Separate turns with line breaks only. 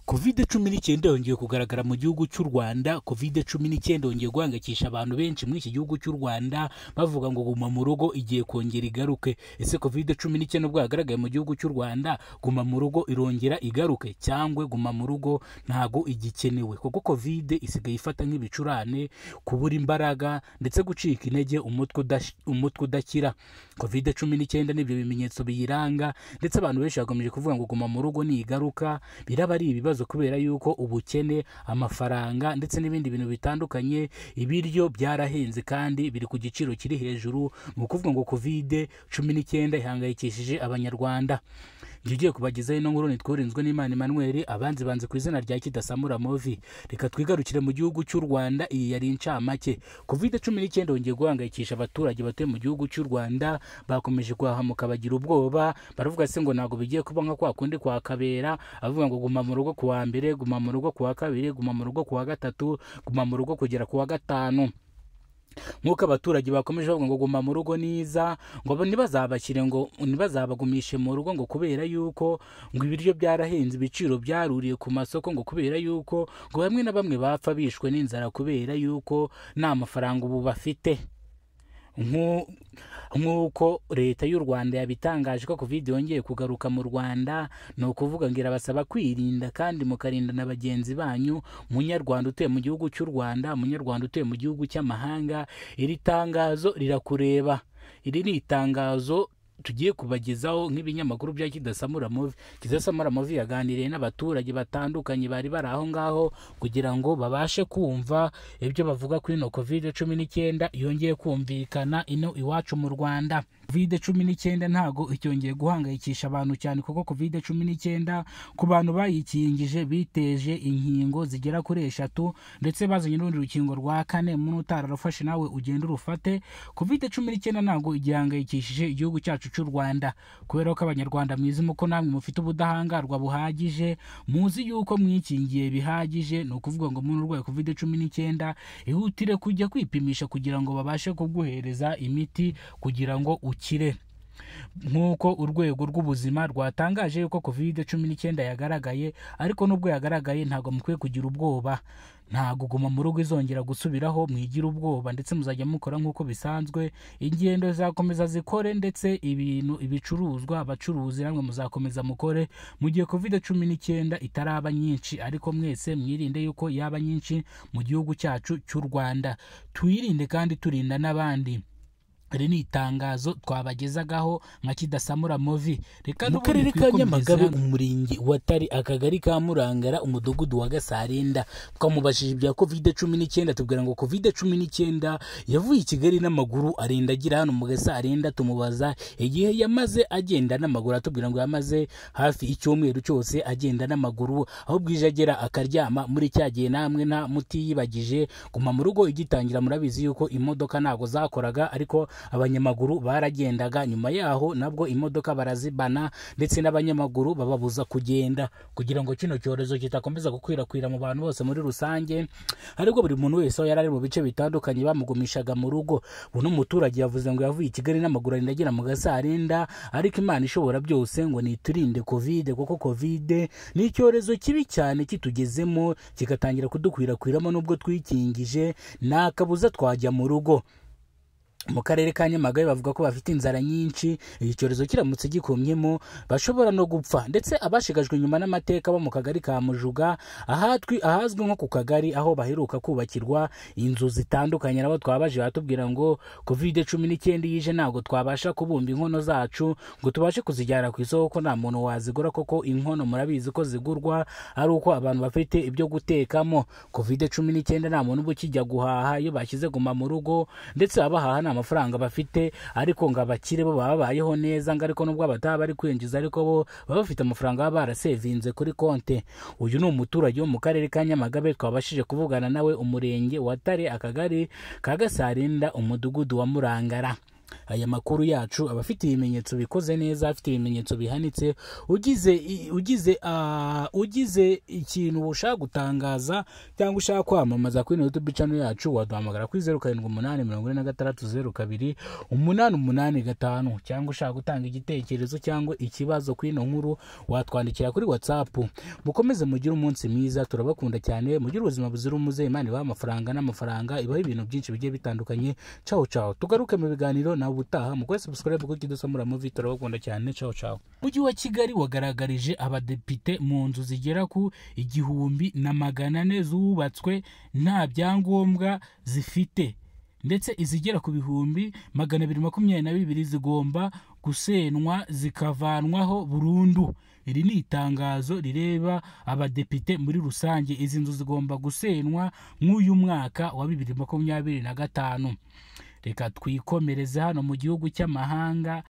COVID-19 yongeye kugaragara mu gihugu cy'u Rwanda. COVID-19 yongeye guhangayikisha abantu benshi muri iki gihugu cy'u Rwanda, bavuga ngo guma mu rugo igiye kongera igaruke. Ese COVID-19 ubwo yagaragaye mu gihugu cy'u Rwanda, guma mu rugo irongera igaruke cyangwa guma mu rugo ntago igikenewe? Kuko COVID isigaye ifata nk'ibicurane, kubura imbaraga ndetse gucika intege, umutwe udakira. COVID-19 nibyo bimenyetso biyiranga, ndetse abantu benshi bakomeje kuvuga ngo guma mu rugo ni igaruka biraba ari ibibazo kubera yuko ubukene, amafaranga ndetse n'ibindi bintu bitandukanye, ibiryo byarahenze kandi biri ku giciro kiri hejuru. Mu kuvuga ngo COVID-19 ihangayikishije abanyarwanda. Ngiye kubagezaho ino nkuru, nitwurinzwe n'Imana Emmanuel, abanzi banze ku izina rya Kidasamura Movi. Reka twigarukire mu gihugu cy'u Rwanda. Iyi yari incamake. COVID-19 yongeye guhangayikisha abaturage batuye mu gihugu cy'u Rwanda, bakomeje kwahamuka bagira ubwoba, baravuga se ngo ntago bigiye kuba nka kwa kundi kwa Kabera, avuga ngo guma mu rugo ku wa mbere, guma mu rugo ku wa kabiri, guma mu rugo ku wa gatatu, guma mu rugo kugera ku wa gatanu. Nk'uko abaturage bakomeje bavuga ngo guma mu rugo niza, ngo ntibazabashyire, ngo ntibazabagumishe mu rugo, ngo kubera yuko ngo ibiryo byarahenze, ibiciro byaruriye ku masoko, ngo kubera yuko ngo bamwe na bamwe bapfa bishwe n'inzara kubera yuko nta mafaranga ubu bafite. Nk'uko leta y'u Rwanda yabitangaje ko COVID yongeye kugaruka mu Rwanda, ni ukuvuga ngo irabasaba kwirinda kandi mukarinda na bagenzi banyu. Munyarwanda utuye mu gihugu cy'u Rwanda, munyarwanda utuye mu gihugu cy'amahanga, iri tangazo rirakureba. Iri ni itangazo tugiye kubagezaho nk'ibinyamakuru bya Kidasamura Movi. Kidasamura Movi yaganiriye n'abaturage batandukanye bari bari aho ngaho kugira ngo babashe kumva ibyo bavuga kuri ino COVID-19 yongeye kumvikana ino iwacu mu Rwanda. COVID-19 ntago icyongeye guhangayikisha abantu cyane, kuko COVID-19 ku bantu bayikingije biteje inkingo zigera kuri 3, ndetse bazanye n'urundi rukingo rwa 4. Umuntu utararufashe nawe ugenda urufate. COVID-19 ntago igihangayikishije igihugu cyacu cy'u Rwanda, kubera ko abanyarwanda mwizi muko namwe mufite ubudahangarwa buhagije, muzi yuko mwikingiye bihagije. Ni ukuvuga ngo umuntu urwaye COVID-19 ihutire kujya kwipimisha kugira ngo babashe kuguhereza imiti kugira ngo ukire. Nk'uko urwego rw'ubuzima rwatangaje yuko COVID-19 yagaragaye, ariko nubwo yagaragaye ntabwo mukwiye kugira ubwoba. Ntabwo guma mu rugo izongera gusubiraho, mwigira ubwoba, ndetse muzajya mukora nk'uko bisanzwe. Ingendo zakomeza zikore, ndetse ibicuruzwa abacuruzi namwe muzakomeza mukore mu gihe COVID-19 itaraba nyinshi, ariko mwese mwirinde yuko yaba nyinshi mu gihugu cyacu cy'u Rwanda. Twirinde kandi turinda n'abandi. Iri ni itangazo twabagezagaho nka Kidasamura Movi. Mu karere ka Nyamagabe, umurenge wa Tare, akagari ka Murangara, umudugudu wa Gasarenda, twamubashije ibya COVID-19 tubwira ngo COVID-19 yavuye i Kigali n'amaguru arenda agira hano mu Gasarenda. Tumubaza igihe yamaze agenda n'amaguru, atubwira ngo yamaze hafi icyumweru cyose agenda n'amaguru, aho bwije agera akaryama. Muri cya gihe namwe nta mutiyibagije guma mu rugo igitangira, murabizi yuko imodoka ntago zakoraga, ariko abanyamaguru baragendaga. Nyuma yaho nabwo imodoka barazibana, ndetse n'abanyamaguru bababuza kugenda kugira ngo kino cyorezo kitakomeza gukwirakwira mu bantu bose muri rusange. Ariko buri muntu wese aho yarari mu bice bitandukanye bamugumishaga mu rugo. Buno muturage yavuze ngo yavuye i Kigali n'amaguru arenda agera mu Gasarenda, ariko Imana ishobora byose ngo niturinde COVID, kuko COVID ni icyorezo kibi cyane kitugezemo, kigatangira kudukwirakwiramo. Nubwo twikingije nta kabuza twajya mu rugo. Mu karere ka Nyamagabe bavuga ko bafite inzara nyinshi, iki cyorezo kiramutse gikomyemo bashobora no gupfa. Ndetse abashigajwe nyuma n'amateka bo mu kagari ka Mujuga, ahazwi nko ku kagari, aho baheruka kubakirwa inzu zitandukanye, nabo twabaje batubwira ngo COVID-19 yije ntabwo twabasha kubumba inkono zacu ngo tubashe kuzijyana ku isoko, ko nta muntu wazigura. Koko inkono murabizi ko zigurwa ari uko abantu bafite ibyo gutekamo. COVID-19 nta muntu uba ukijya guhaha iyo bashyize guma mu rugo, ndetse abahaha nta amafaranga bafite, ariko ngo abakire bo baba babayeho neza, ngo ariko nubwo bataba bari kwinjiza, ariko bo baba bafite amafaranga baba barasevinze kuri konte. Uyu ni umuturage wo mu karere ka Nyamagabe twabashije kuvugana nawe, umurenge wa Tare, akagari ka Gasarenda, umudugudu wa Murangara. aya makuru yacu aba afite ibimenyetso bikoze neza, afite ibimenyetso bihanitse. Ugize ikintu ushaka gutangaza cyangwa ushaka kwamamaza kuri YouTube channel yacu, waduhamagara kuri 0788462885, cyangwa ushaka gutanga igitekerezo cyangwa ikibazo kuri ino nkuru watwandikira kuri WhatsApp. Mukomeze mugire umunsi mwiza, turabakunda cyane, mugire ubuzima buzira umuze, Imana ibaha amafaranga n'amafaranga, ibaha ibintu byinshi bigiye bitandukanye. Ciao, tugaruke mu biganiro na ubutaha. Mukore subscribe kuko Kidasamura Movie, turabakunda cyane. Ciao. Mujyi wa Kigali wagaragarije abadepite mu nzu zigera ku 1,400 zubatswe nta byangombwa zifite, ndetse izigera ku 222 zigomba gusenwa zikavanwaho burundu. Iri ni itangazo rireba abadepite muri rusange. Izi nzu zigomba gusenwa nk'uyu mwaka wa 2025. Reka twikomereze hano mu gihugu cy'amahanga.